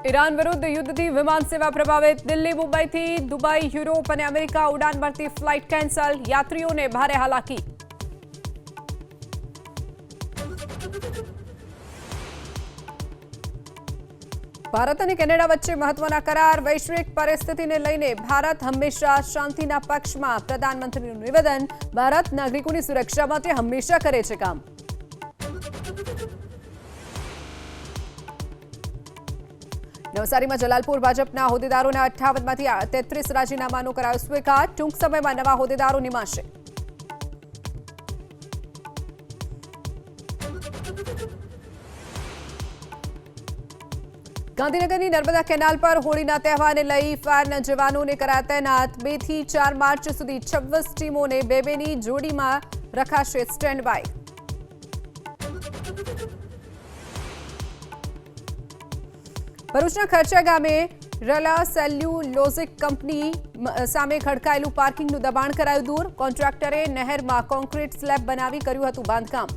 Iran વિરુદ્ધ યુદ્ધથી વિમાન સેવા પ્રભાવિત। દિલ્હી મુંબઈથી દુબઈ, યુરોપ અને અમેરિકા ઉડાન ભરતી ફ્લાઇટ કેન્સલ। યાત્રીઓને ભારે હાલાકી। ભારત અને કેનેડા વચ્ચે મહત્વના કરાર। વૈશ્વિક પરિસ્થિતિને લઈને ભારત હંમેશા શાંતિના પક્ષમાં। પ્રધાનમંત્રીનું નિવેદન। ભારત નાગરિકોની સુરક્ષા માટે હંમેશા કરે છે કામ। નવસારીમાં જલાલપુર ભાજપના હોદ્દેદારોના 58માંથી 33 રાજીનામાનો કરાયો સ્વીકાર। ટૂંક સમયમાં નવા હોદ્દેદારો નિમાશે। ગાંધીનગરની નર્મદા કેનાલ પર હોળીના તહેવારને લઈ ફાયરના જવાનોને કરાયા તૈનાત। 2 થી 4 માર્ચ સુધી 26 ટીમોને બે-બેની જોડીમાં રખાશે સ્ટેન્ડ બાય। ભરૂચના ખર્ચા ગામે રલા સેલ્યુલોઝિક કંપની સામે ખડકાયેલું પાર્કિંગનું દબાણ કરાયું દૂર। કોન્ટ્રાક્ટરે નહેરમાં કોન્ક્રીટ સ્લેબ બનાવી કર્યું હતું બાંધકામ।